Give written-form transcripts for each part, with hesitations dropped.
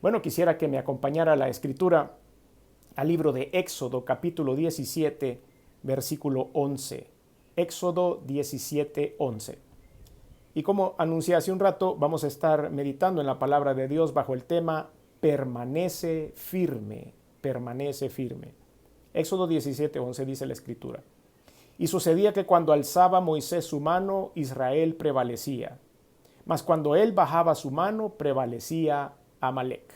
Bueno, quisiera que me acompañara la escritura al libro de Éxodo, capítulo 17, versículo 11. Éxodo 17, 11. Y como anuncié hace un rato, vamos a estar meditando en la palabra de Dios bajo el tema permanece firme, permanece firme. Éxodo 17, 11 dice la escritura. Y sucedía que cuando alzaba Moisés su mano, Israel prevalecía. Mas cuando él bajaba su mano, prevalecía Amalec.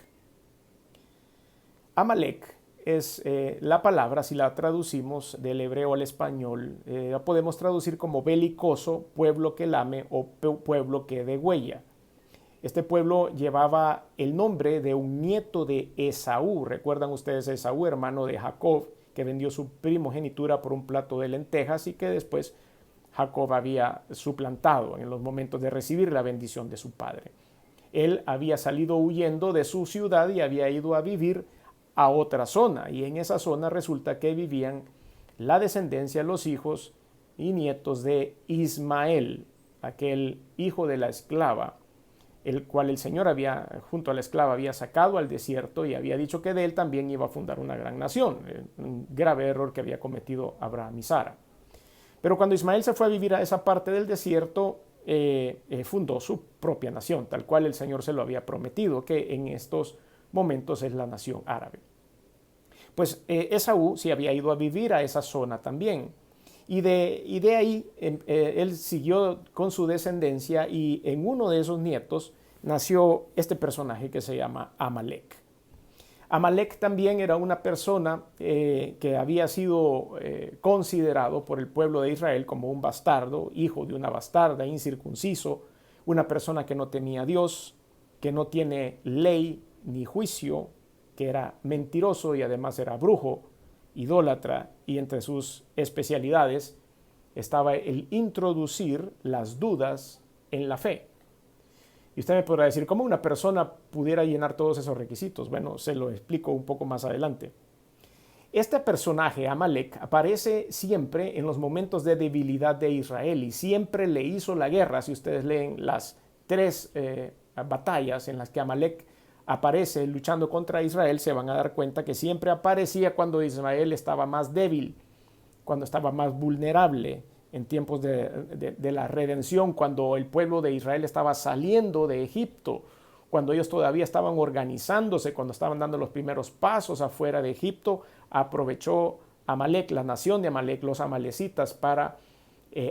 Amalec es la palabra, si la traducimos del hebreo al español, la podemos traducir como belicoso, pueblo que lame o pueblo que degüella. Este pueblo llevaba el nombre de un nieto de Esaú. ¿Recuerdan ustedes a Esaú, hermano de Jacob, que vendió su primogenitura por un plato de lentejas y que después Jacob había suplantado en los momentos de recibir la bendición de su padre? Él había salido huyendo de su ciudad y había ido a vivir a otra zona, y en esa zona resulta que vivían la descendencia, los hijos y nietos de Ismael, aquel hijo de la esclava, el cual el Señor había, junto a la esclava, había sacado al desierto y había dicho que de él también iba a fundar una gran nación, un grave error que había cometido Abraham y Sara. Pero cuando Ismael se fue a vivir a esa parte del desierto, fundó su propia nación, tal cual el Señor se lo había prometido, que en estos momentos es la nación árabe. Pues Esaú se había ido a vivir a esa zona también. Y de ahí él siguió con su descendencia, y en uno de esos nietos nació este personaje que se llama Amalec. Amalec también era una persona que había sido considerado por el pueblo de Israel como un bastardo, hijo de una bastarda, incircunciso, una persona que no tenía Dios, que no tiene ley ni juicio, que era mentiroso y además era brujo, idólatra, y entre sus especialidades estaba el introducir las dudas en la fe. Y usted me podrá decir, ¿cómo una persona pudiera llenar todos esos requisitos? Bueno, se lo explico un poco más adelante. Este personaje, Amalec, aparece siempre en los momentos de debilidad de Israel y siempre le hizo la guerra. Si ustedes leen las tres batallas en las que Amalec aparece luchando contra Israel, se van a dar cuenta que siempre aparecía cuando Israel estaba más débil, cuando estaba más vulnerable, en tiempos de la redención, cuando el pueblo de Israel estaba saliendo de Egipto, cuando ellos todavía estaban organizándose, cuando estaban dando los primeros pasos afuera de Egipto, aprovechó Amalec, la nación de Amalec, los amalecitas, para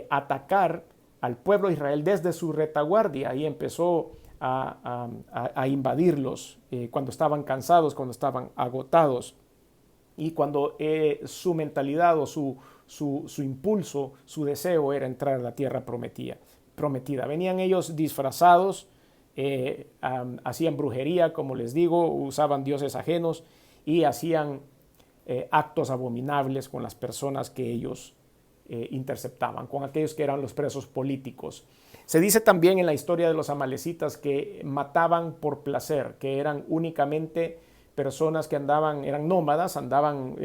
atacar al pueblo de Israel desde su retaguardia, y empezó a invadirlos cuando estaban cansados, cuando estaban agotados, y cuando su mentalidad o su impulso, su deseo era entrar a la tierra prometida. Venían ellos disfrazados, hacían brujería, como les digo, usaban dioses ajenos y hacían actos abominables con las personas que ellos interceptaban, con aquellos que eran los presos políticos. Se dice también en la historia de los amalecitas que mataban por placer, que eran únicamente personas que eran nómadas, andaban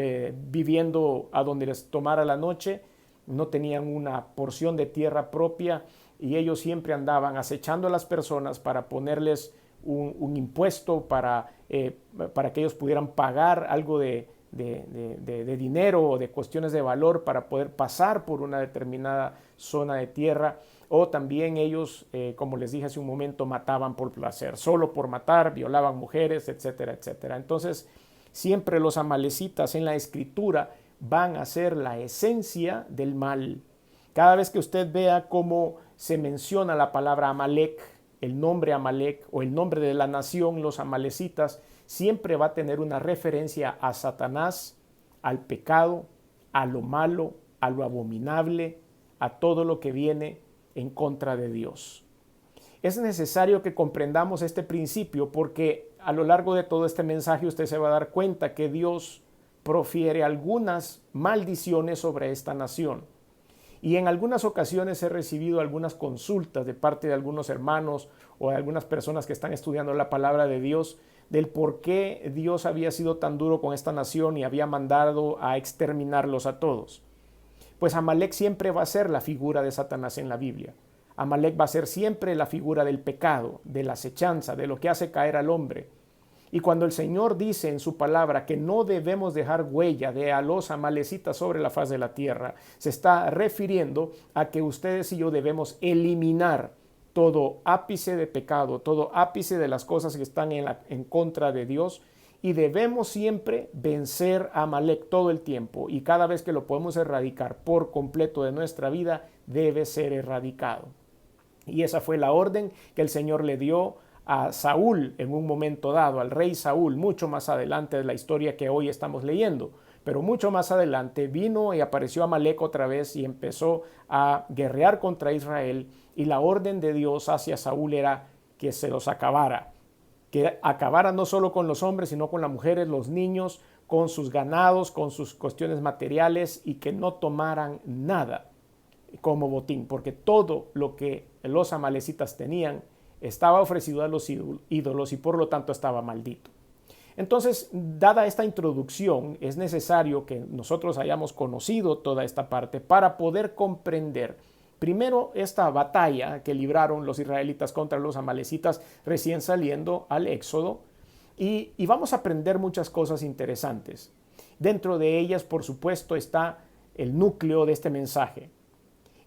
viviendo a donde les tomara la noche, no tenían una porción de tierra propia, y ellos siempre andaban acechando a las personas para ponerles un impuesto para que ellos pudieran pagar algo de dinero o de cuestiones de valor para poder pasar por una determinada zona de tierra. O también ellos, como les dije hace un momento, mataban por placer, solo por matar, violaban mujeres, etcétera, etcétera. Entonces, siempre los amalecitas en la escritura van a ser la esencia del mal. Cada vez que usted vea cómo se menciona la palabra Amalec, el nombre Amalec o el nombre de la nación, los amalecitas, siempre va a tener una referencia a Satanás, al pecado, a lo malo, a lo abominable, a todo lo que viene en contra de Dios. Es necesario que comprendamos este principio, porque a lo largo de todo este mensaje usted se va a dar cuenta que Dios profiere algunas maldiciones sobre esta nación. Y en algunas ocasiones he recibido algunas consultas de parte de algunos hermanos o de algunas personas que están estudiando la palabra de Dios, del por qué Dios había sido tan duro con esta nación y había mandado a exterminarlos a todos. Pues Amalec siempre va a ser la figura de Satanás en la Biblia. Amalec va a ser siempre la figura del pecado, de la acechanza, de lo que hace caer al hombre. Y cuando el Señor dice en su palabra que no debemos dejar huella de a los amalecitas sobre la faz de la tierra, se está refiriendo a que ustedes y yo debemos eliminar todo ápice de pecado, todo ápice de las cosas que están en contra de Dios, y debemos siempre vencer a Amalek todo el tiempo, y cada vez que lo podemos erradicar por completo de nuestra vida, debe ser erradicado. Y esa fue la orden que el Señor le dio a Saúl en un momento dado, al rey Saúl, mucho más adelante de la historia que hoy estamos leyendo. Pero mucho más adelante vino y apareció Amalek otra vez y empezó a guerrear contra Israel, y la orden de Dios hacia Saúl era que se los acabara. Que acabara no solo con los hombres, sino con las mujeres, los niños, con sus ganados, con sus cuestiones materiales, y que no tomaran nada como botín, porque todo lo que los amalecitas tenían estaba ofrecido a los ídolos y por lo tanto estaba maldito. Entonces, dada esta introducción, es necesario que nosotros hayamos conocido toda esta parte para poder comprender primero esta batalla que libraron los israelitas contra los amalecitas recién saliendo al Éxodo, y vamos a aprender muchas cosas interesantes. Dentro de ellas, por supuesto, está el núcleo de este mensaje.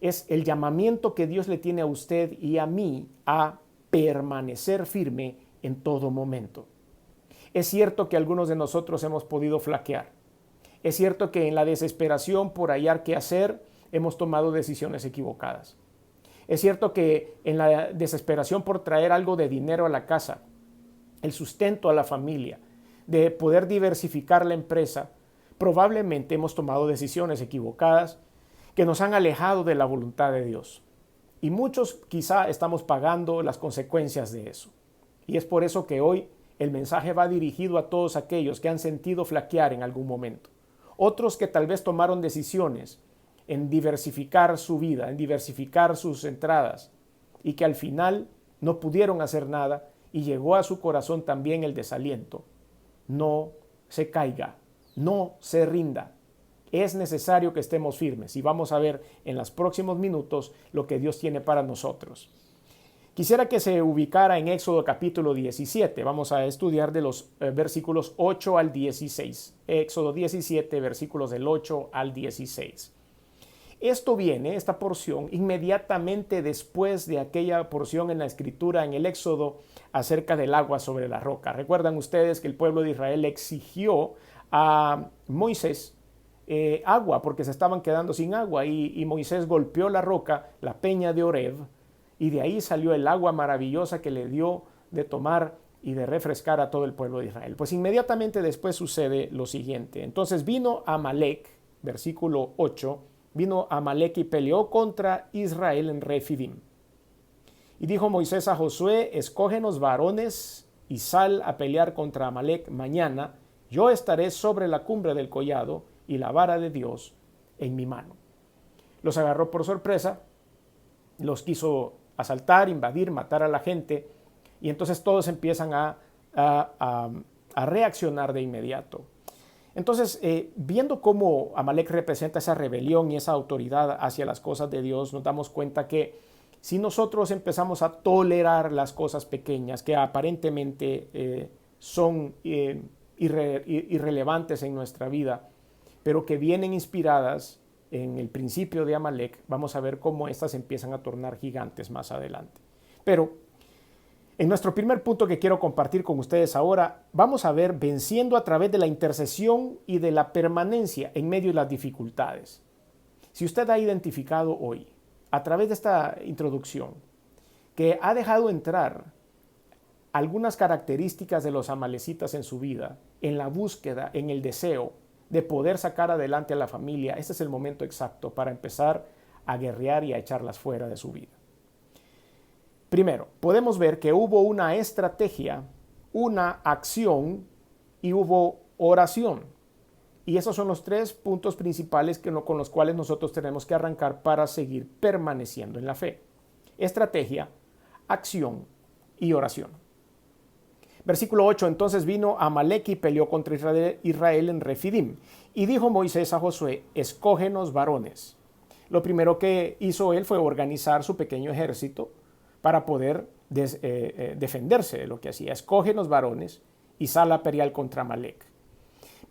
Es el llamamiento que Dios le tiene a usted y a mí a permanecer firme en todo momento. Es cierto que algunos de nosotros hemos podido flaquear. Es cierto que en la desesperación por hallar qué hacer, hemos tomado decisiones equivocadas. Es cierto que en la desesperación por traer algo de dinero a la casa, el sustento a la familia, de poder diversificar la empresa, probablemente hemos tomado decisiones equivocadas que nos han alejado de la voluntad de Dios. Y muchos quizá estamos pagando las consecuencias de eso. Y es por eso que hoy el mensaje va dirigido a todos aquellos que han sentido flaquear en algún momento. Otros que tal vez tomaron decisiones en diversificar su vida, en diversificar sus entradas, y que al final no pudieron hacer nada y llegó a su corazón también el desaliento. No se caiga, no se rinda. Es necesario que estemos firmes, y vamos a ver en los próximos minutos lo que Dios tiene para nosotros. Quisiera que se ubicara en Éxodo capítulo 17. Vamos a estudiar de los versículos 8 al 16. Éxodo 17, versículos del 8 al 16. Esto viene, esta porción, inmediatamente después de aquella porción en la Escritura, en el Éxodo, acerca del agua sobre la roca. Recuerdan ustedes que el pueblo de Israel exigió a Moisés agua porque se estaban quedando sin agua, y Moisés golpeó la roca, la peña de Oreb, y de ahí salió el agua maravillosa que le dio de tomar y de refrescar a todo el pueblo de Israel. Pues inmediatamente después sucede lo siguiente. Entonces vino Amalek, versículo 8, vino Amalek y peleó contra Israel en Refidim. Y dijo Moisés a Josué: escógenos varones y sal a pelear contra Amalek mañana. Yo estaré sobre la cumbre del collado y la vara de Dios en mi mano. Los agarró por sorpresa, los quiso asaltar, invadir, matar a la gente, y entonces todos empiezan a reaccionar de inmediato. Entonces, viendo cómo Amalek representa esa rebelión y esa autoridad hacia las cosas de Dios, nos damos cuenta que si nosotros empezamos a tolerar las cosas pequeñas que aparentemente son irrelevantes en nuestra vida, pero que vienen inspiradas en el principio de Amalek, vamos a ver cómo estas empiezan a tornar gigantes más adelante. Pero en nuestro primer punto que quiero compartir con ustedes ahora, vamos a ver venciendo a través de la intercesión y de la permanencia en medio de las dificultades. Si usted ha identificado hoy, a través de esta introducción, que ha dejado entrar algunas características de los amalecitas en su vida, en la búsqueda, en el deseo de poder sacar adelante a la familia, este es el momento exacto para empezar a guerrear y a echarlas fuera de su vida. Primero, podemos ver que hubo una estrategia, una acción y hubo oración. Y esos son los tres puntos principales con los cuales nosotros tenemos que arrancar para seguir permaneciendo en la fe. Estrategia, acción y oración. Versículo 8, entonces vino Amalek y peleó contra Israel en Refidim. Y dijo Moisés a Josué: escógenos varones. Lo primero que hizo él fue organizar su pequeño ejército para poder defenderse de lo que hacía. Escógenos varones y sal a pelear contra Amalek.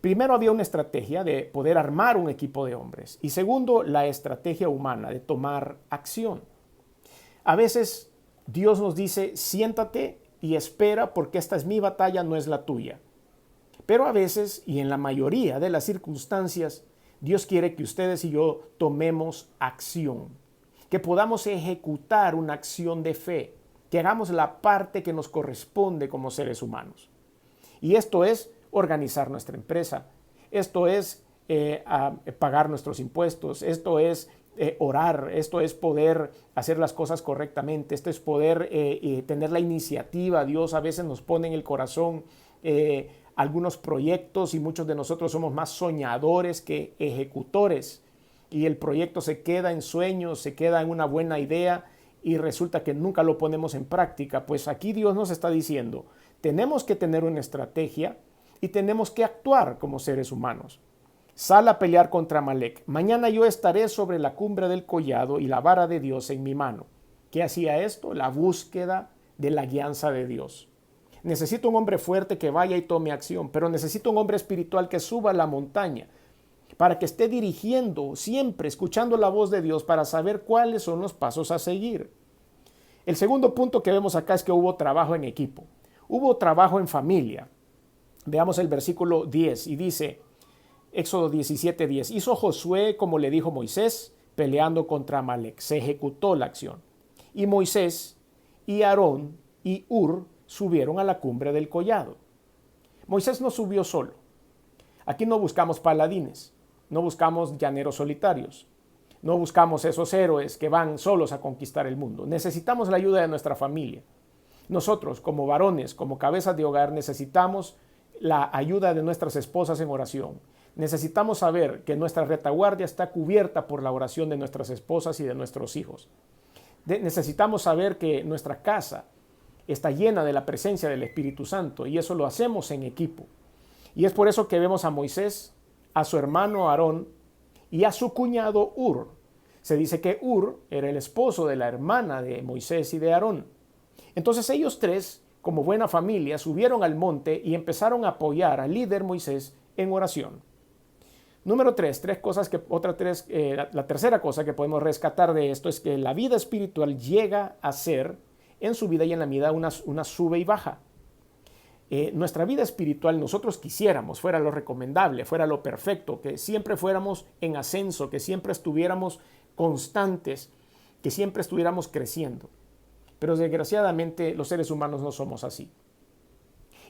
Primero había una estrategia de poder armar un equipo de hombres y segundo la estrategia humana de tomar acción. A veces Dios nos dice, siéntate y espera porque esta es mi batalla, no es la tuya. Pero a veces, y en la mayoría de las circunstancias, Dios quiere que ustedes y yo tomemos acción, que podamos ejecutar una acción de fe, que hagamos la parte que nos corresponde como seres humanos. Y esto es organizar nuestra empresa, esto es pagar nuestros impuestos, esto es orar, esto es poder hacer las cosas correctamente, esto es poder tener la iniciativa. Dios a veces nos pone en el corazón algunos proyectos y muchos de nosotros somos más soñadores que ejecutores y el proyecto se queda en sueños, se queda en una buena idea y resulta que nunca lo ponemos en práctica. Pues aquí Dios nos está diciendo, tenemos que tener una estrategia y tenemos que actuar como seres humanos. Sal a pelear contra Amalek. Mañana yo estaré sobre la cumbre del collado y la vara de Dios en mi mano. ¿Qué hacía esto? La búsqueda de la guianza de Dios. Necesito un hombre fuerte que vaya y tome acción, pero necesito un hombre espiritual que suba la montaña para que esté dirigiendo siempre, escuchando la voz de Dios para saber cuáles son los pasos a seguir. El segundo punto que vemos acá es que hubo trabajo en equipo, hubo trabajo en familia. Veamos el versículo 10 y dice, Éxodo 17:10, hizo Josué como le dijo Moisés, peleando contra Amalek. Se ejecutó la acción. Y Moisés y Aarón y Hur subieron a la cumbre del collado. Moisés no subió solo. Aquí no buscamos paladines, no buscamos llaneros solitarios, no buscamos esos héroes que van solos a conquistar el mundo. Necesitamos la ayuda de nuestra familia. Nosotros, como varones, como cabezas de hogar, necesitamos la ayuda de nuestras esposas en oración. Necesitamos saber que nuestra retaguardia está cubierta por la oración de nuestras esposas y de nuestros hijos. Necesitamos saber que nuestra casa está llena de la presencia del Espíritu Santo y eso lo hacemos en equipo. Y es por eso que vemos a Moisés, a su hermano Aarón y a su cuñado Hur. Se dice que Hur era el esposo de la hermana de Moisés y de Aarón. Entonces ellos tres, como buena familia, subieron al monte y empezaron a apoyar al líder Moisés en oración. Número 3, la tercera cosa que podemos rescatar de esto es que la vida espiritual llega a ser en su vida y en la vida una sube y baja. Nuestra vida espiritual nosotros quisiéramos, fuera lo recomendable, fuera lo perfecto, que siempre fuéramos en ascenso, que siempre estuviéramos constantes, que siempre estuviéramos creciendo. Pero desgraciadamente los seres humanos no somos así.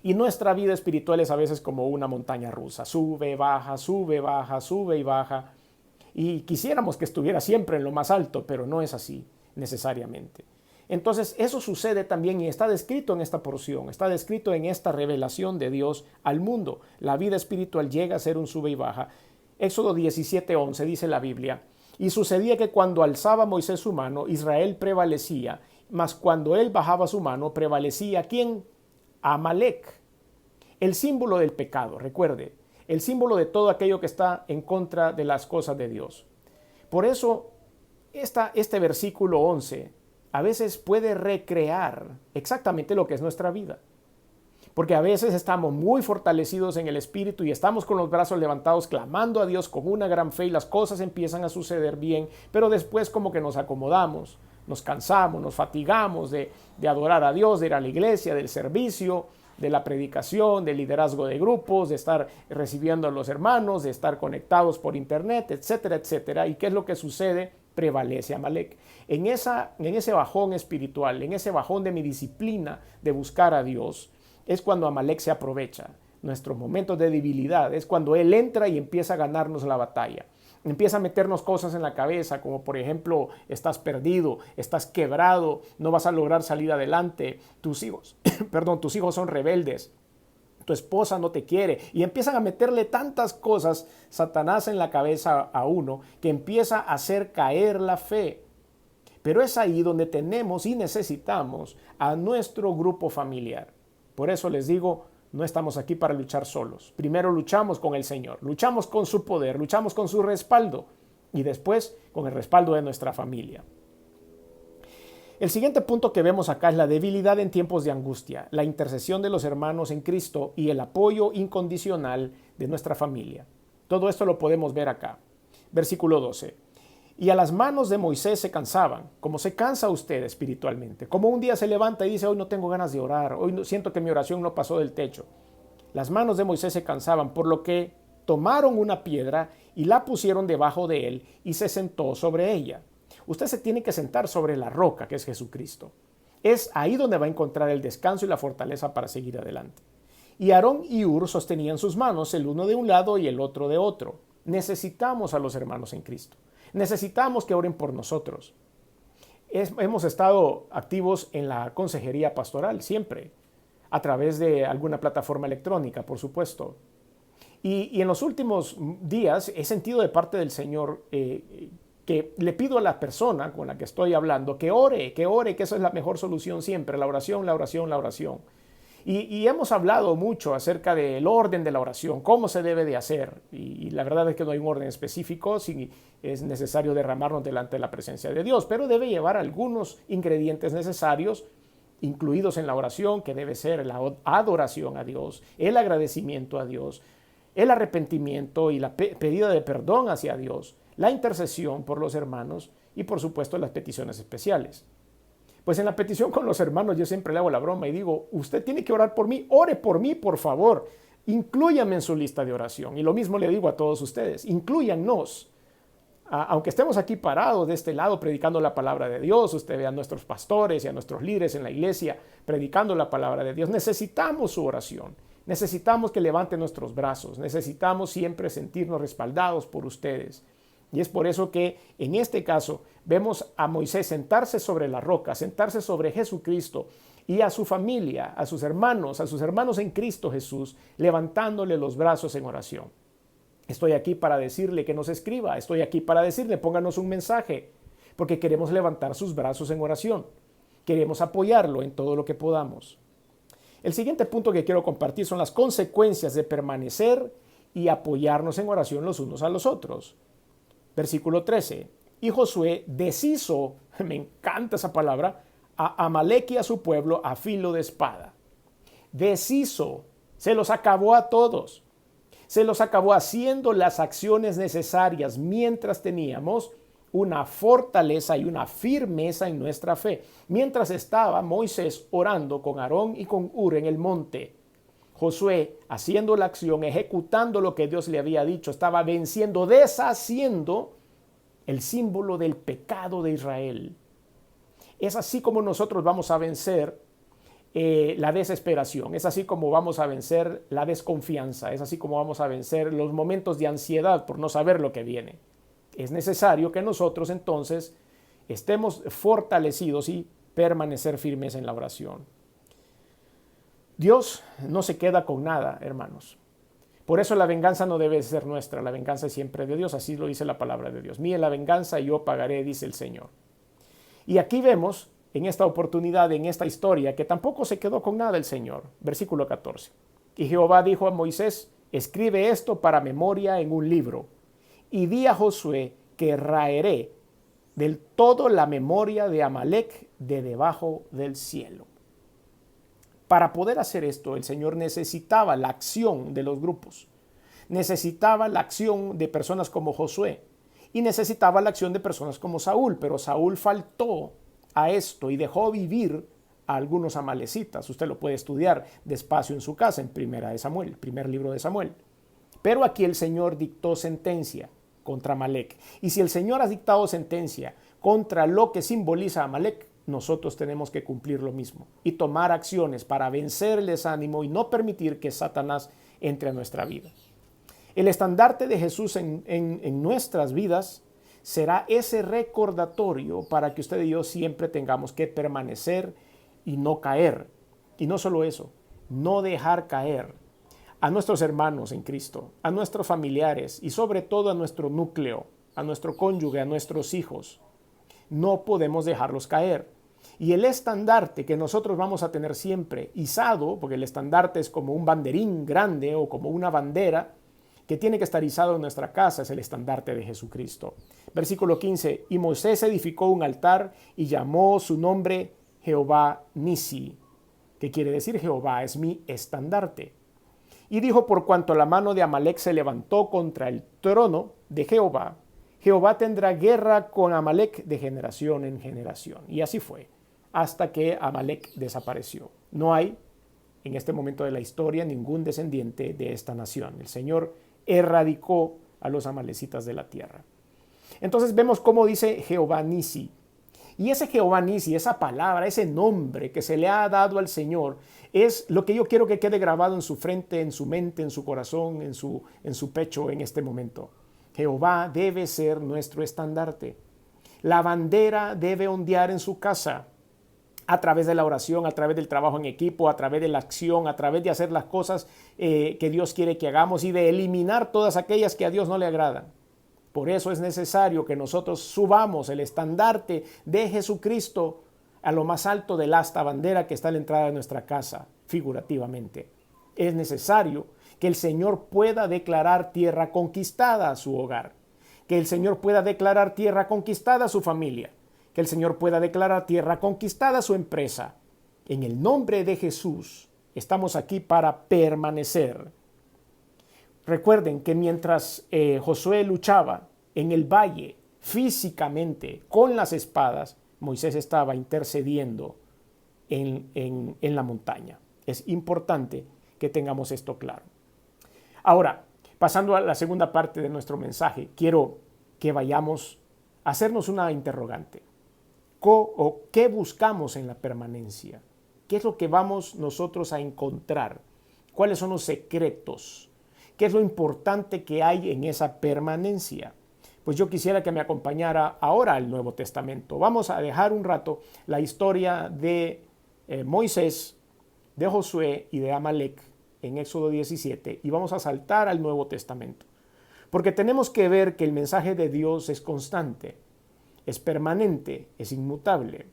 Y nuestra vida espiritual es a veces como una montaña rusa, sube, baja, sube, baja, sube y baja. Y quisiéramos que estuviera siempre en lo más alto, pero no es así necesariamente. Entonces eso sucede también y está descrito en esta porción, está descrito en esta revelación de Dios al mundo. La vida espiritual llega a ser un sube y baja. Éxodo 17:11 dice la Biblia, y sucedía que cuando alzaba Moisés su mano, Israel prevalecía, mas cuando él bajaba su mano, prevalecía ¿quién? Amalek, el símbolo del pecado, recuerde, el símbolo de todo aquello que está en contra de las cosas de Dios. Por eso, este versículo 11 a veces puede recrear exactamente lo que es nuestra vida. Porque a veces estamos muy fortalecidos en el espíritu y estamos con los brazos levantados clamando a Dios con una gran fe y las cosas empiezan a suceder bien, pero después como que nos acomodamos, nos cansamos, nos fatigamos de adorar a Dios, de ir a la iglesia, del servicio, de la predicación, del liderazgo de grupos, de estar recibiendo a los hermanos, de estar conectados por internet, etcétera, etcétera. ¿Y qué es lo que sucede? Prevalece Amalek. En ese bajón espiritual, en ese bajón de mi disciplina de buscar a Dios, es cuando Amalek se aprovecha. Nuestros momentos de debilidad es cuando él entra y empieza a ganarnos la batalla. Empieza a meternos cosas en la cabeza, como por ejemplo, estás perdido, estás quebrado, no vas a lograr salir adelante, tus hijos son rebeldes, tu esposa no te quiere, y empiezan a meterle tantas cosas Satanás en la cabeza a uno que empieza a hacer caer la fe. Pero es ahí donde tenemos y necesitamos a nuestro grupo familiar. Por eso les digo, no estamos aquí para luchar solos. Primero luchamos con el Señor, luchamos con su poder, luchamos con su respaldo y después con el respaldo de nuestra familia. El siguiente punto que vemos acá es la debilidad en tiempos de angustia, la intercesión de los hermanos en Cristo y el apoyo incondicional de nuestra familia. Todo esto lo podemos ver acá. Versículo 12. Y a las manos de Moisés se cansaban, como se cansa usted espiritualmente, como un día se levanta y dice, hoy no tengo ganas de orar, hoy siento que mi oración no pasó del techo. Las manos de Moisés se cansaban, por lo que tomaron una piedra y la pusieron debajo de él y se sentó sobre ella. Usted se tiene que sentar sobre la roca, que es Jesucristo. Es ahí donde va a encontrar el descanso y la fortaleza para seguir adelante. Y Aarón y Hur sostenían sus manos, el uno de un lado y el otro de otro. Necesitamos a los hermanos en Cristo. Necesitamos que oren por nosotros. Hemos estado activos en la consejería pastoral siempre, a través de alguna plataforma electrónica, por supuesto. Y en los últimos días he sentido de parte del Señor que le pido a la persona con la que estoy hablando que ore, que esa es la mejor solución siempre, la oración, la oración, la oración. Y hemos hablado mucho acerca del orden de la oración, cómo se debe de hacer. Y la verdad es que no hay un orden específico si es necesario derramarnos delante de la presencia de Dios, pero debe llevar algunos ingredientes necesarios incluidos en la oración, que debe ser la adoración a Dios, el agradecimiento a Dios, el arrepentimiento y la pedida de perdón hacia Dios, la intercesión por los hermanos y por supuesto las peticiones especiales. Pues en la petición con los hermanos yo siempre le hago la broma y digo, usted tiene que orar por mí, ore por mí, por favor. Inclúyame en su lista de oración. Y lo mismo le digo a todos ustedes, inclúyannos. Aunque estemos aquí parados de este lado predicando la palabra de Dios, usted ve a nuestros pastores y a nuestros líderes en la iglesia predicando la palabra de Dios, necesitamos su oración. Necesitamos que levanten nuestros brazos. Necesitamos siempre sentirnos respaldados por ustedes. Y es por eso que en este caso vemos a Moisés sentarse sobre la roca, sentarse sobre Jesucristo y a su familia, a sus hermanos en Cristo Jesús, levantándole los brazos en oración. Estoy aquí para decirle que nos escriba, estoy aquí para decirle, pónganos un mensaje, porque queremos levantar sus brazos en oración. Queremos apoyarlo en todo lo que podamos. El siguiente punto que quiero compartir son las consecuencias de permanecer y apoyarnos en oración los unos a los otros. Versículo 13. Y Josué deshizo, me encanta esa palabra, a Amalec y a su pueblo a filo de espada. Deshizo, se los acabó a todos. Se los acabó haciendo las acciones necesarias mientras teníamos una fortaleza y una firmeza en nuestra fe. Mientras estaba Moisés orando con Aarón y con Hur en el monte, Josué haciendo la acción, ejecutando lo que Dios le había dicho, estaba venciendo, deshaciendo el símbolo del pecado de Israel. Es así como nosotros vamos a vencer la desesperación, es así como vamos a vencer la desconfianza, es así como vamos a vencer los momentos de ansiedad por no saber lo que viene. Es necesario que nosotros entonces estemos fortalecidos y permanecer firmes en la oración. Dios no se queda con nada, hermanos. Por eso la venganza no debe ser nuestra, la venganza es siempre de Dios, así lo dice la palabra de Dios. Mía es la venganza y yo pagaré, dice el Señor. Y aquí vemos en esta oportunidad, en esta historia, que tampoco se quedó con nada el Señor. Versículo 14. Y Jehová dijo a Moisés, escribe esto para memoria en un libro, y di a Josué que raeré del todo la memoria de Amalec de debajo del cielo. Para poder hacer esto, el Señor necesitaba la acción de los grupos, necesitaba la acción de personas como Josué y necesitaba la acción de personas como Saúl, pero Saúl faltó a esto y dejó vivir a algunos amalecitas. Usted lo puede estudiar despacio en su casa en Primera de Samuel, primer libro de Samuel. Pero aquí el Señor dictó sentencia contra Amalec. Y si el Señor ha dictado sentencia contra lo que simboliza a Amalec, nosotros tenemos que cumplir lo mismo y tomar acciones para vencer el desánimo y no permitir que Satanás entre a nuestra vida. El estandarte de Jesús en nuestras vidas será ese recordatorio para que usted y yo siempre tengamos que permanecer y no caer. Y no solo eso, no dejar caer a nuestros hermanos en Cristo, a nuestros familiares y sobre todo a nuestro núcleo, a nuestro cónyuge, a nuestros hijos. No podemos dejarlos caer. Y el estandarte que nosotros vamos a tener siempre izado, porque el estandarte es como un banderín grande o como una bandera, que tiene que estar izado en nuestra casa es el estandarte de Jesucristo. Versículo 15, y Moisés edificó un altar y llamó su nombre Jehová Nisi, que quiere decir Jehová es mi estandarte. Y dijo, por cuanto la mano de Amalec se levantó contra el trono de Jehová, Jehová tendrá guerra con Amalec de generación en generación. Y así fue, hasta que Amalec desapareció. No hay en este momento de la historia ningún descendiente de esta nación. El Señor erradicó a los amalecitas de la tierra. Entonces vemos cómo dice Jehová Nisi. Y ese Jehová Nisi, esa palabra, ese nombre que se le ha dado al Señor, es lo que yo quiero que quede grabado en su frente, en su mente, en su corazón, en su pecho en este momento. Jehová debe ser nuestro estandarte. La bandera debe ondear en su casa a través de la oración, a través del trabajo en equipo, a través de la acción, a través de hacer las cosas que Dios quiere que hagamos y de eliminar todas aquellas que a Dios no le agradan. Por eso es necesario que nosotros subamos el estandarte de Jesucristo a lo más alto del asta bandera que está a la entrada de nuestra casa, figurativamente. Es necesario que el Señor pueda declarar tierra conquistada a su hogar, que el Señor pueda declarar tierra conquistada a su familia, que el Señor pueda declarar tierra conquistada a su empresa. En el nombre de Jesús estamos aquí para permanecer. Recuerden que mientras Josué luchaba en el valle físicamente con las espadas, Moisés estaba intercediendo en la montaña. Es importante que tengamos esto claro. Ahora, pasando a la segunda parte de nuestro mensaje, quiero que vayamos a hacernos una interrogante. ¿Qué buscamos en la permanencia? ¿Qué es lo que vamos nosotros a encontrar? ¿Cuáles son los secretos? ¿Qué es lo importante que hay en esa permanencia? Pues yo quisiera que me acompañara ahora al Nuevo Testamento. Vamos a dejar un rato la historia de Moisés, de Josué y de Amalec en Éxodo 17 y vamos a saltar al Nuevo Testamento. Porque tenemos que ver que el mensaje de Dios es constante, es permanente, es inmutable.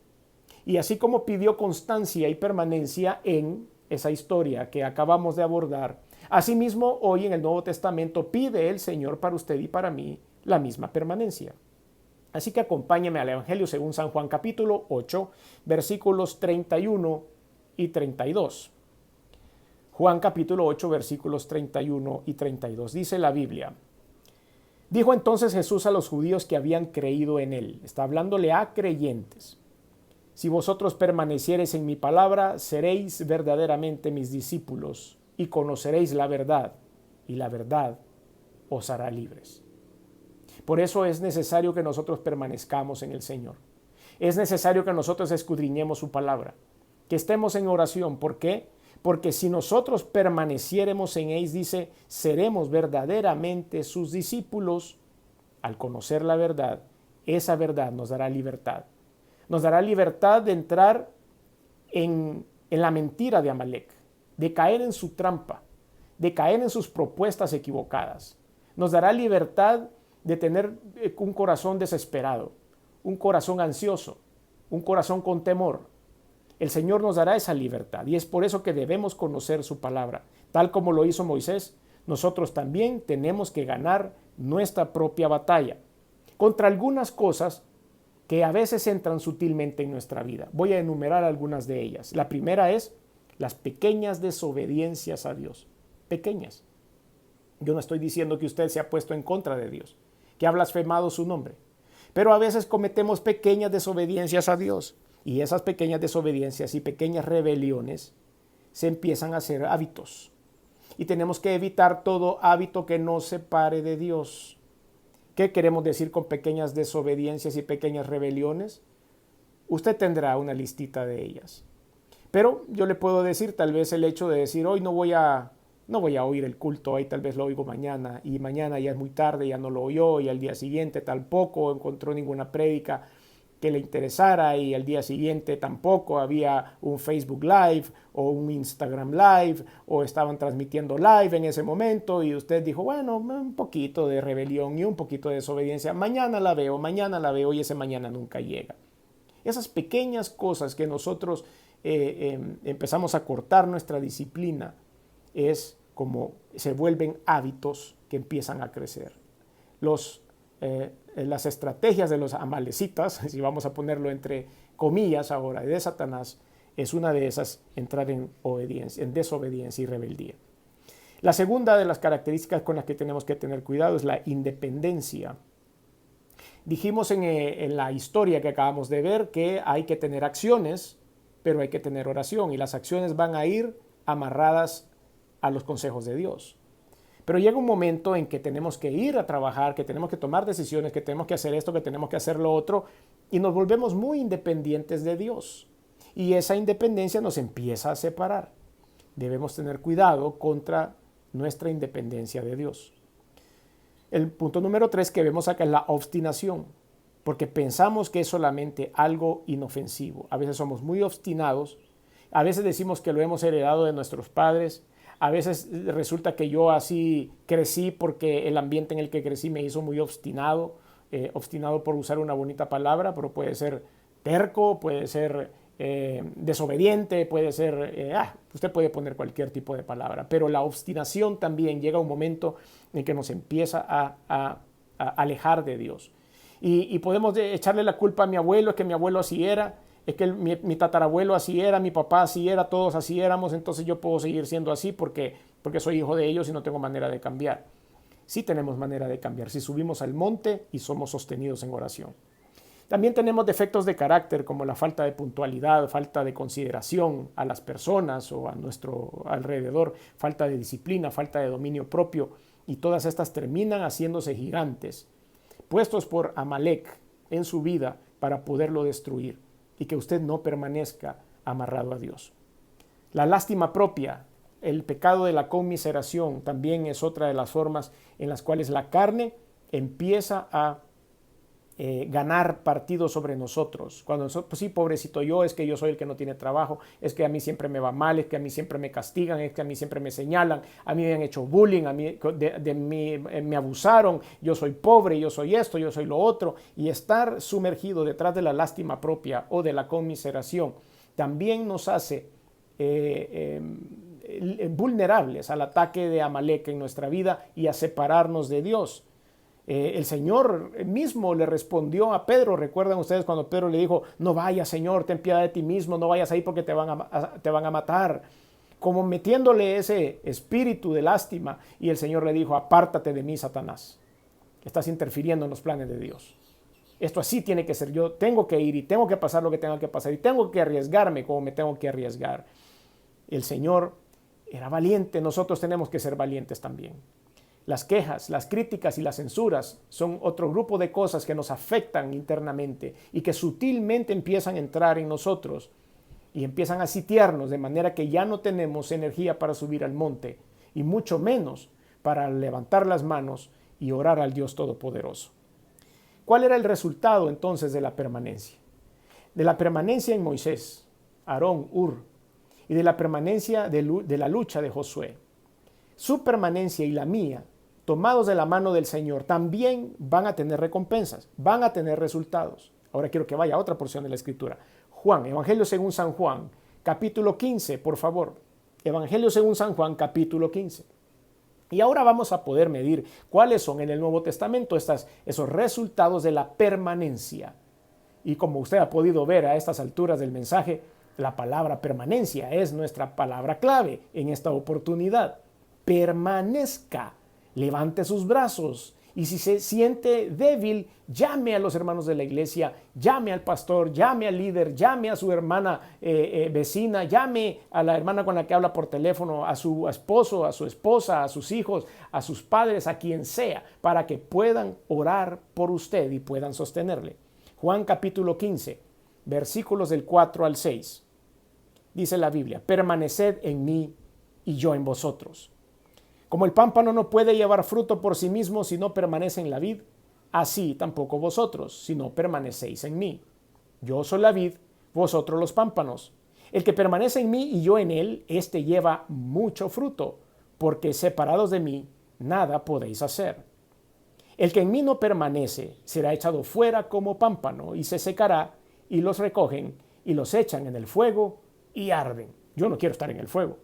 Y así como pidió constancia y permanencia en esa historia que acabamos de abordar, asimismo hoy en el Nuevo Testamento pide el Señor para usted y para mí la misma permanencia. Así que acompáñeme al Evangelio según San Juan capítulo 8, versículos 31 y 32. Juan capítulo 8, versículos 31 y 32. Dice la Biblia: dijo entonces Jesús a los judíos que habían creído en él, está hablándole a creyentes: si vosotros permaneciereis en mi palabra, seréis verdaderamente mis discípulos y conoceréis la verdad, y la verdad os hará libres. Por eso es necesario que nosotros permanezcamos en el Señor. Es necesario que nosotros escudriñemos su palabra, que estemos en oración. ¿Por qué? Porque si nosotros permaneciéremos en él, dice, seremos verdaderamente sus discípulos. Al conocer la verdad, esa verdad nos dará libertad. Nos dará libertad de entrar en la mentira de Amalec, de caer en su trampa, de caer en sus propuestas equivocadas. Nos dará libertad de tener un corazón desesperado, un corazón ansioso, un corazón con temor. El Señor nos dará esa libertad y es por eso que debemos conocer su palabra. Tal como lo hizo Moisés, nosotros también tenemos que ganar nuestra propia batalla contra algunas cosas que a veces entran sutilmente en nuestra vida. Voy a enumerar algunas de ellas. La primera es las pequeñas desobediencias a Dios. Pequeñas. Yo no estoy diciendo que usted se ha puesto en contra de Dios, que ha blasfemado su nombre, pero a veces cometemos pequeñas desobediencias a Dios. Y esas pequeñas desobediencias y pequeñas rebeliones se empiezan a hacer hábitos. Y tenemos que evitar todo hábito que nos separe de Dios. ¿Qué queremos decir con pequeñas desobediencias y pequeñas rebeliones? Usted tendrá una listita de ellas. Pero yo le puedo decir tal vez el hecho de decir hoy no voy a oír el culto, ahí tal vez lo oigo mañana y mañana ya es muy tarde, ya no lo oyó y al día siguiente tampoco encontró ninguna prédica que le interesara y al día siguiente tampoco había un Facebook Live o un Instagram Live o estaban transmitiendo live en ese momento y usted dijo, bueno, un poquito de rebelión y un poquito de desobediencia, mañana la veo y ese mañana nunca llega. Esas pequeñas cosas que nosotros empezamos a cortar nuestra disciplina es como se vuelven hábitos que empiezan a crecer. Las estrategias de los amalecitas, si vamos a ponerlo entre comillas ahora, de Satanás, es una de esas, entrar en desobediencia y rebeldía. La segunda de las características con las que tenemos que tener cuidado es la independencia. Dijimos en la historia que acabamos de ver que hay que tener acciones, pero hay que tener oración, y las acciones van a ir amarradas a los consejos de Dios. Pero llega un momento en que tenemos que ir a trabajar, que tenemos que tomar decisiones, que tenemos que hacer esto, que tenemos que hacer lo otro, y nos volvemos muy independientes de Dios. Y esa independencia nos empieza a separar. Debemos tener cuidado contra nuestra independencia de Dios. El punto número 3 que vemos acá es la obstinación, porque pensamos que es solamente algo inofensivo. A veces somos muy obstinados, a veces decimos que lo hemos heredado de nuestros padres, a veces resulta que yo así crecí porque el ambiente en el que crecí me hizo muy obstinado, obstinado por usar una bonita palabra, pero puede ser terco, puede ser desobediente, puede ser, usted puede poner cualquier tipo de palabra, pero la obstinación también llega a un momento en que nos empieza a alejar de Dios. Y podemos echarle la culpa a mi abuelo, es que mi abuelo así era, es que mi tatarabuelo así era, mi papá así era, todos así éramos, entonces yo puedo seguir siendo así porque soy hijo de ellos y no tengo manera de cambiar. Sí tenemos manera de cambiar si subimos al monte y somos sostenidos en oración. También tenemos defectos de carácter como la falta de puntualidad, falta de consideración a las personas o a nuestro alrededor, falta de disciplina, falta de dominio propio, y todas estas terminan haciéndose gigantes, puestos por Amalek en su vida para poderlo destruir y que usted no permanezca amarrado a Dios. La lástima propia, el pecado de la conmiseración, también es otra de las formas en las cuales la carne empieza a ganar partido sobre nosotros. Cuando nosotros, pues sí, pobrecito yo, es que yo soy el que no tiene trabajo, es que a mí siempre me va mal, es que a mí siempre me castigan, es que a mí siempre me señalan, a mí me han hecho bullying, a mí, de mí me abusaron, yo soy pobre, yo soy esto, yo soy lo otro, y estar sumergido detrás de la lástima propia o de la conmiseración también nos hace vulnerables al ataque de Amalek en nuestra vida y a separarnos de Dios. El Señor mismo le respondió a Pedro. ¿Recuerdan ustedes cuando Pedro le dijo, no vayas, Señor, ten piedad de ti mismo, no vayas ahí porque te van a matar? Como metiéndole ese espíritu de lástima, y el Señor le dijo, apártate de mí, Satanás. Estás interfiriendo en los planes de Dios. Esto así tiene que ser. Yo tengo que ir y tengo que pasar lo que tenga que pasar y tengo que arriesgarme como me tengo que arriesgar. El Señor era valiente. Nosotros tenemos que ser valientes también. Las quejas, las críticas y las censuras son otro grupo de cosas que nos afectan internamente y que sutilmente empiezan a entrar en nosotros y empiezan a sitiarnos de manera que ya no tenemos energía para subir al monte y mucho menos para levantar las manos y orar al Dios Todopoderoso. ¿Cuál era el resultado entonces de la permanencia? De la permanencia en Moisés, Aarón, Hur, y de la permanencia de la lucha de Josué. Su permanencia y la mía, tomados de la mano del Señor, también van a tener recompensas, van a tener resultados. Ahora quiero que vaya a otra porción de la Escritura. Juan, Evangelio según San Juan, capítulo 15, por favor. Evangelio según San Juan, capítulo 15. Y ahora vamos a poder medir cuáles son en el Nuevo Testamento esos resultados de la permanencia. Y como usted ha podido ver a estas alturas del mensaje, la palabra permanencia es nuestra palabra clave en esta oportunidad. Permanezca, levante sus brazos y si se siente débil, llame a los hermanos de la iglesia, llame al pastor, llame al líder, llame a su hermana vecina, llame a la hermana con la que habla por teléfono, a su esposo, a su esposa, a sus hijos, a sus padres, a quien sea, para que puedan orar por usted y puedan sostenerle. Juan capítulo 15, versículos del 4 al 6. Dice la Biblia, permaneced en mí y yo en vosotros. Como el pámpano no puede llevar fruto por sí mismo si no permanece en la vid, así tampoco vosotros, si no permanecéis en mí. Yo soy la vid, vosotros los pámpanos. El que permanece en mí y yo en él, éste lleva mucho fruto, porque separados de mí, nada podéis hacer. El que en mí no permanece, será echado fuera como pámpano y se secará, y los recogen y los echan en el fuego y arden. Yo no quiero estar en el fuego.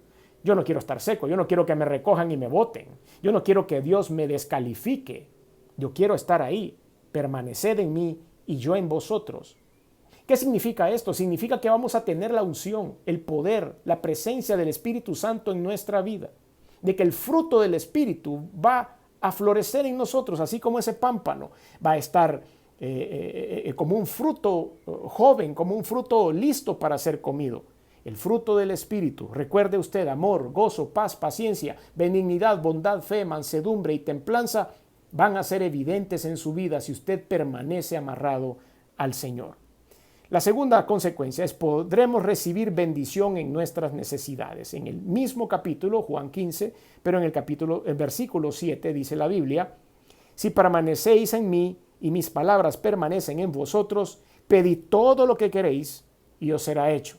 Yo no quiero estar seco, yo no quiero que me recojan y me boten. Yo no quiero que Dios me descalifique. Yo quiero estar ahí, permaneced en mí y yo en vosotros. ¿Qué significa esto? Significa que vamos a tener la unción, el poder, la presencia del Espíritu Santo en nuestra vida. De que el fruto del Espíritu va a florecer en nosotros, así como ese pámpano va a estar como un fruto joven, como un fruto listo para ser comido. El fruto del Espíritu, recuerde usted, amor, gozo, paz, paciencia, benignidad, bondad, fe, mansedumbre y templanza, van a ser evidentes en su vida si usted permanece amarrado al Señor. La segunda consecuencia es podremos recibir bendición en nuestras necesidades. En el mismo capítulo, Juan 15, pero en el versículo 7 dice la Biblia, si permanecéis en mí y mis palabras permanecen en vosotros, pedid todo lo que queréis y os será hecho.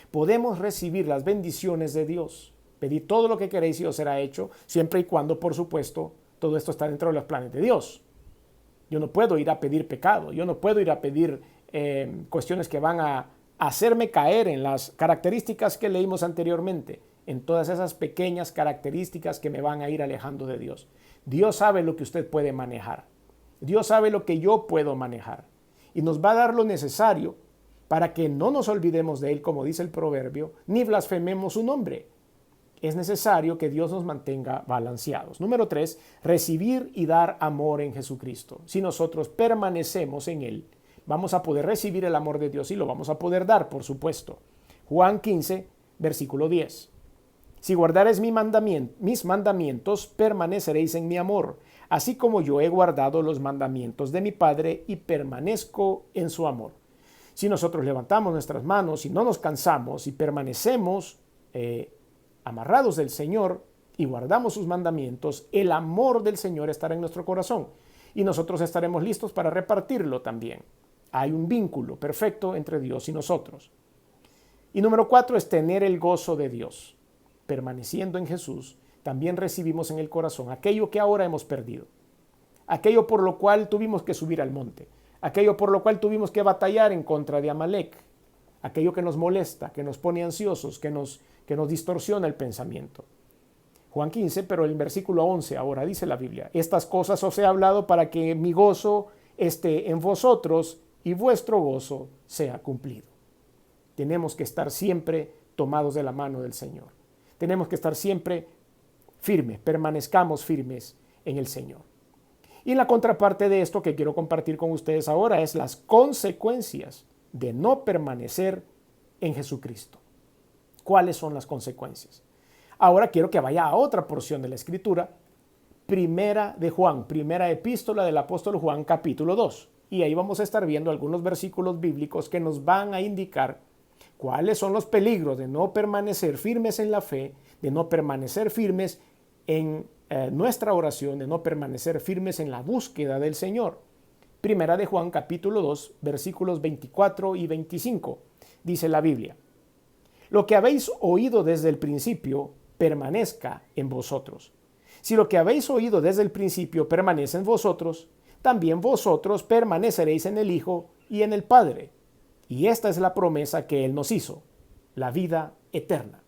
Podemos recibir las bendiciones de Dios. Pedid todo lo que queréis y os será hecho, siempre y cuando, por supuesto, todo esto está dentro de los planes de Dios. Yo no puedo ir a pedir pecado, yo no puedo ir a pedir cuestiones que van a hacerme caer en las características que leímos anteriormente, en todas esas pequeñas características que me van a ir alejando de Dios. Dios sabe lo que usted puede manejar. Dios sabe lo que yo puedo manejar. Y nos va a dar lo necesario para que no nos olvidemos de Él, como dice el proverbio, ni blasfememos su nombre. Es necesario que Dios nos mantenga balanceados. Número 3, recibir y dar amor en Jesucristo. Si nosotros permanecemos en Él, vamos a poder recibir el amor de Dios y lo vamos a poder dar, por supuesto. Juan 15, versículo 10. Si guardareis mis mandamientos, permaneceréis en mi amor, así como yo he guardado los mandamientos de mi Padre y permanezco en su amor. Si nosotros levantamos nuestras manos y no nos cansamos y permanecemos amarrados del Señor y guardamos sus mandamientos, el amor del Señor estará en nuestro corazón y nosotros estaremos listos para repartirlo también. Hay un vínculo perfecto entre Dios y nosotros. Y número 4 es tener el gozo de Dios. Permaneciendo en Jesús, también recibimos en el corazón aquello que ahora hemos perdido. Aquello por lo cual tuvimos que subir al monte. Aquello por lo cual tuvimos que batallar en contra de Amalek. Aquello que nos molesta, que nos pone ansiosos, que nos distorsiona el pensamiento. Juan 15, pero el versículo 11 ahora dice la Biblia, estas cosas os he hablado para que mi gozo esté en vosotros y vuestro gozo sea cumplido. Tenemos que estar siempre tomados de la mano del Señor. Tenemos que estar siempre firmes, permanezcamos firmes en el Señor. Y la contraparte de esto que quiero compartir con ustedes ahora es las consecuencias de no permanecer en Jesucristo. ¿Cuáles son las consecuencias? Ahora quiero que vaya a otra porción de la Escritura, primera de Juan, primera epístola del apóstol Juan, capítulo 2. Y ahí vamos a estar viendo algunos versículos bíblicos que nos van a indicar cuáles son los peligros de no permanecer firmes en la fe, de no permanecer firmes en nuestra oración, de no permanecer firmes en la búsqueda del Señor. Primera de Juan, capítulo 2, versículos 24 y 25. Dice la Biblia, lo que habéis oído desde el principio permanezca en vosotros. Si lo que habéis oído desde el principio permanece en vosotros, también vosotros permaneceréis en el Hijo y en el Padre. Y esta es la promesa que Él nos hizo, la vida eterna.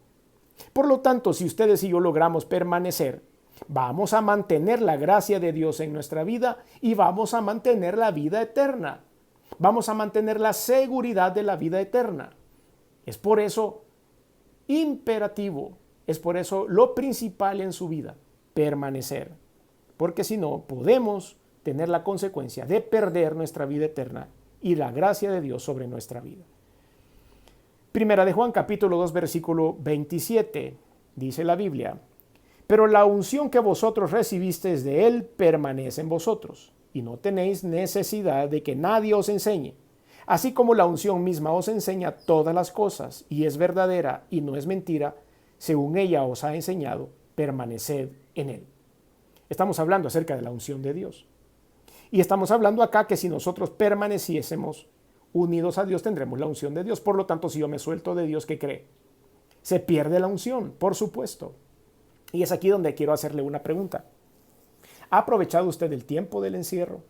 Por lo tanto, si ustedes y yo logramos permanecer, vamos a mantener la gracia de Dios en nuestra vida y vamos a mantener la vida eterna. Vamos a mantener la seguridad de la vida eterna. Es por eso imperativo, es por eso lo principal en su vida, permanecer. Porque si no, podemos tener la consecuencia de perder nuestra vida eterna y la gracia de Dios sobre nuestra vida. Primera de Juan, capítulo 2, versículo 27, dice la Biblia, pero la unción que vosotros recibisteis de Él permanece en vosotros, y no tenéis necesidad de que nadie os enseñe, así como la unción misma os enseña todas las cosas, y es verdadera y no es mentira, según ella os ha enseñado, permaneced en Él. Estamos hablando acerca de la unción de Dios. Y estamos hablando acá que si nosotros permaneciésemos unidos a Dios, tendremos la unción de Dios. Por lo tanto, si yo me suelto de Dios, ¿qué cree? Se pierde la unción, por supuesto. Y es aquí donde quiero hacerle una pregunta. ¿Ha aprovechado usted el tiempo del encierro?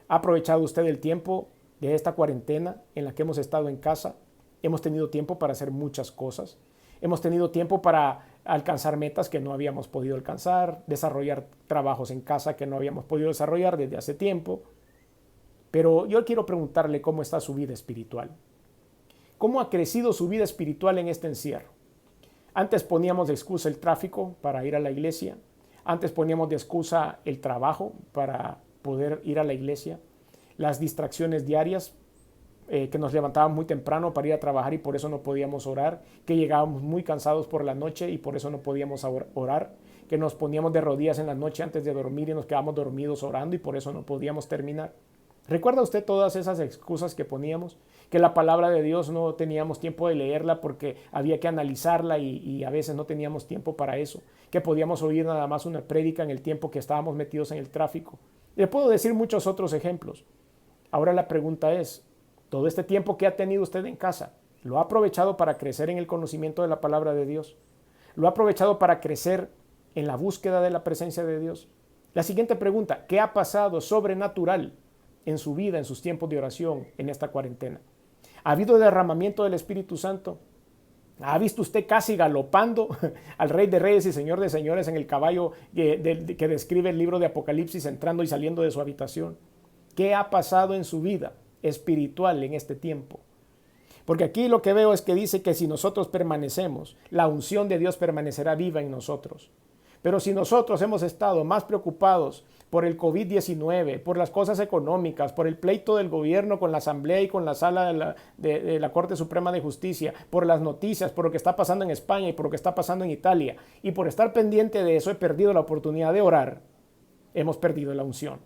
¿Ha aprovechado usted el tiempo de esta cuarentena en la que hemos estado en casa? Hemos tenido tiempo para hacer muchas cosas. Hemos tenido tiempo para alcanzar metas que no habíamos podido alcanzar, desarrollar trabajos en casa que no habíamos podido desarrollar desde hace tiempo. Pero yo quiero preguntarle cómo está su vida espiritual. ¿Cómo ha crecido su vida espiritual en este encierro? Antes poníamos de excusa el tráfico para ir a la iglesia. Antes poníamos de excusa el trabajo para poder ir a la iglesia. Las distracciones diarias, que nos levantábamos muy temprano para ir a trabajar y por eso no podíamos orar, que llegábamos muy cansados por la noche y por eso no podíamos orar, que nos poníamos de rodillas en la noche antes de dormir y nos quedábamos dormidos orando y por eso no podíamos terminar. ¿Recuerda usted todas esas excusas que poníamos? Que la palabra de Dios no teníamos tiempo de leerla porque había que analizarla y a veces no teníamos tiempo para eso. Que podíamos oír nada más una prédica en el tiempo que estábamos metidos en el tráfico. Le puedo decir muchos otros ejemplos. Ahora la pregunta es, todo este tiempo que ha tenido usted en casa, ¿lo ha aprovechado para crecer en el conocimiento de la palabra de Dios? ¿Lo ha aprovechado para crecer en la búsqueda de la presencia de Dios? La siguiente pregunta, ¿qué ha pasado sobrenatural en su vida, en sus tiempos de oración, en esta cuarentena? ¿Ha habido derramamiento del Espíritu Santo? ¿Ha visto usted casi galopando al Rey de Reyes y Señor de Señores en el caballo que describe el libro de Apocalipsis, entrando y saliendo de su habitación? ¿Qué ha pasado en su vida espiritual en este tiempo? Porque aquí lo que veo es que dice que si nosotros permanecemos, la unción de Dios permanecerá viva en nosotros. Pero si nosotros hemos estado más preocupados por el COVID-19, por las cosas económicas, por el pleito del gobierno con la Asamblea y con la Sala de la Corte Suprema de Justicia, por las noticias, por lo que está pasando en España y por lo que está pasando en Italia, y por estar pendiente de eso he perdido la oportunidad de orar, hemos perdido la unción.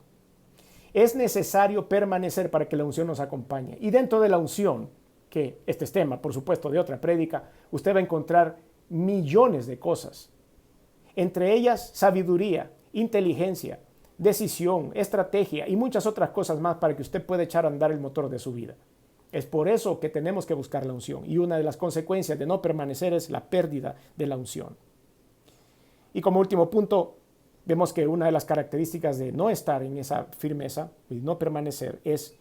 Es necesario permanecer para que la unción nos acompañe. Y dentro de la unción, que este es tema, por supuesto, de otra prédica, usted va a encontrar millones de cosas. Entre ellas, sabiduría, inteligencia, decisión, estrategia y muchas otras cosas más para que usted pueda echar a andar el motor de su vida. Es por eso que tenemos que buscar la unción. Y una de las consecuencias de no permanecer es la pérdida de la unción. Y como último punto, vemos que una de las características de no estar en esa firmeza y no permanecer es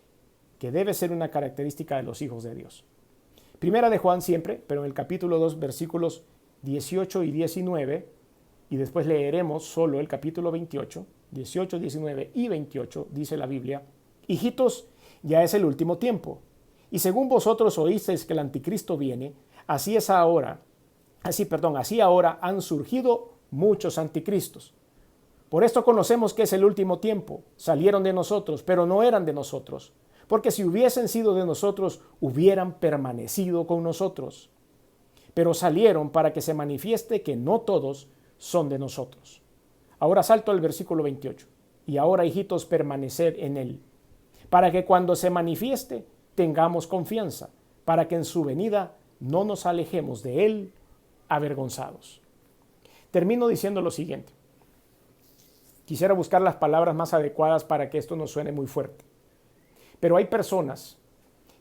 que debe ser una característica de los hijos de Dios. Primera de Juan siempre, pero en el capítulo 2, versículos 18 y 19, y después leeremos solo el capítulo 28, 18, 19 y 28, dice la Biblia: hijitos, ya es el último tiempo, y según vosotros oísteis que el anticristo viene, así ahora han surgido muchos anticristos. Por esto conocemos que es el último tiempo. Salieron de nosotros, pero no eran de nosotros. Porque si hubiesen sido de nosotros, hubieran permanecido con nosotros. Pero salieron para que se manifieste que no todos son de nosotros. Ahora salto al versículo 28. Y ahora, hijitos, permaneced en él, para que cuando se manifieste tengamos confianza, para que en su venida no nos alejemos de él avergonzados. Termino diciendo lo siguiente. Quisiera buscar las palabras más adecuadas para que esto no suene muy fuerte. Pero hay personas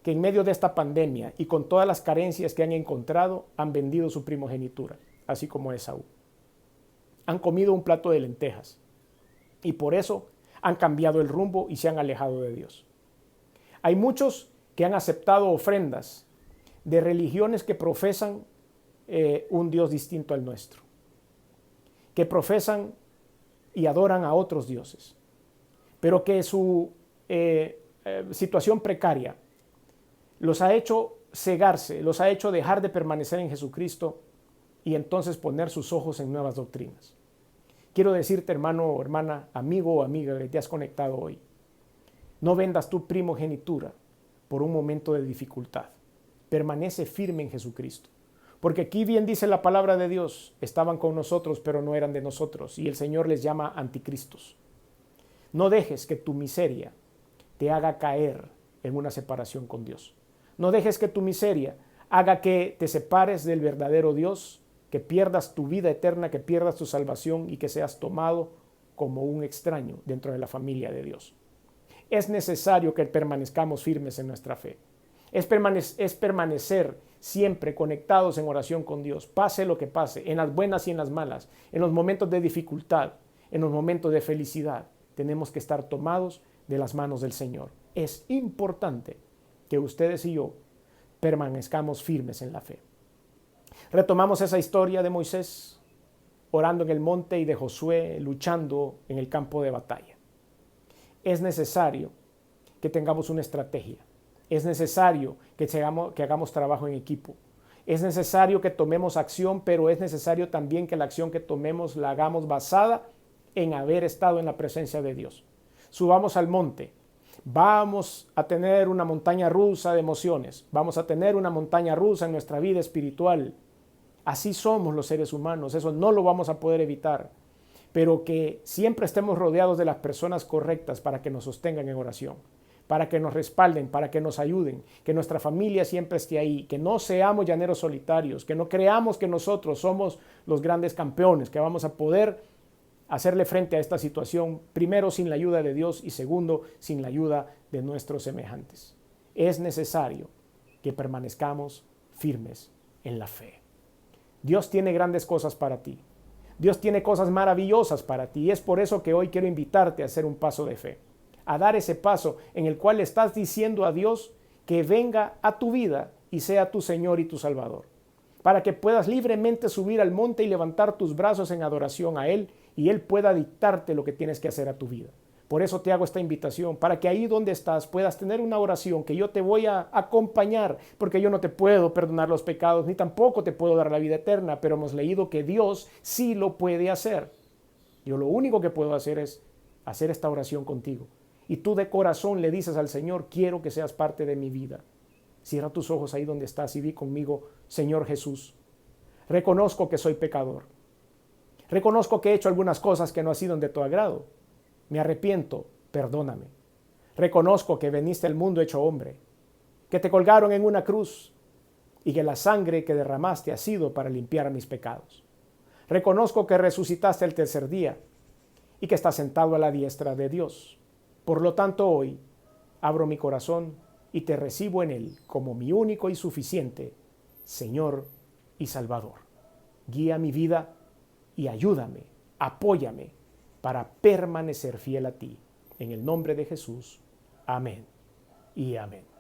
que en medio de esta pandemia y con todas las carencias que han encontrado, han vendido su primogenitura, así como Esaú. Han comido un plato de lentejas y por eso han cambiado el rumbo y se han alejado de Dios. Hay muchos que han aceptado ofrendas de religiones que profesan un Dios distinto al nuestro, que profesan y adoran a otros dioses, pero que su situación precaria los ha hecho cegarse, los ha hecho dejar de permanecer en Jesucristo y entonces poner sus ojos en nuevas doctrinas. Quiero decirte, hermano o hermana, amigo o amiga que te has conectado hoy, no vendas tu primogenitura por un momento de dificultad. Permanece firme en Jesucristo. Porque aquí bien dice la palabra de Dios, estaban con nosotros, pero no eran de nosotros, y el Señor les llama anticristos. No dejes que tu miseria te haga caer en una separación con Dios. No dejes que tu miseria haga que te separes del verdadero Dios, que pierdas tu vida eterna, que pierdas tu salvación y que seas tomado como un extraño dentro de la familia de Dios. Es necesario que permanezcamos firmes en nuestra fe. Es permanecer siempre conectados en oración con Dios, pase lo que pase, en las buenas y en las malas, en los momentos de dificultad, en los momentos de felicidad. Tenemos que estar tomados de las manos del Señor. Es importante que ustedes y yo permanezcamos firmes en la fe. Retomamos esa historia de Moisés. orando en el monte y de Josué luchando en el campo de batalla. Es necesario que tengamos una estrategia. Es necesario que hagamos trabajo en equipo. Es necesario que tomemos acción, pero es necesario también que la acción que tomemos la hagamos basada en haber estado en la presencia de Dios. Subamos al monte. Vamos a tener una montaña rusa de emociones. Vamos a tener una montaña rusa en nuestra vida espiritual. Así somos los seres humanos. Eso no lo vamos a poder evitar. Pero que siempre estemos rodeados de las personas correctas para que nos sostengan en oración, para que nos respalden, para que nos ayuden, que nuestra familia siempre esté ahí, que no seamos llaneros solitarios, que no creamos que nosotros somos los grandes campeones, que vamos a poder hacerle frente a esta situación, primero sin la ayuda de Dios y segundo sin la ayuda de nuestros semejantes. Es necesario que permanezcamos firmes en la fe. Dios tiene grandes cosas para ti. Dios tiene cosas maravillosas para ti y es por eso que hoy quiero invitarte a hacer un paso de fe, a dar ese paso en el cual le estás diciendo a Dios que venga a tu vida y sea tu Señor y tu Salvador, para que puedas libremente subir al monte y levantar tus brazos en adoración a Él y Él pueda dictarte lo que tienes que hacer a tu vida. Por eso te hago esta invitación, para que ahí donde estás puedas tener una oración que yo te voy a acompañar, porque yo no te puedo perdonar los pecados, ni tampoco te puedo dar la vida eterna, pero hemos leído que Dios sí lo puede hacer. Yo lo único que puedo hacer es hacer esta oración contigo. Y tú de corazón le dices al Señor, quiero que seas parte de mi vida. Cierra tus ojos ahí donde estás y di conmigo, Señor Jesús, reconozco que soy pecador. Reconozco que he hecho algunas cosas que no han sido de tu agrado. Me arrepiento, perdóname. Reconozco que veniste al mundo hecho hombre, que te colgaron en una cruz y que la sangre que derramaste ha sido para limpiar mis pecados. Reconozco que resucitaste el tercer día y que estás sentado a la diestra de Dios. Por lo tanto, hoy abro mi corazón y te recibo en él como mi único y suficiente Señor y Salvador. Guía mi vida y ayúdame, apóyame para permanecer fiel a ti. En el nombre de Jesús. Amén y amén.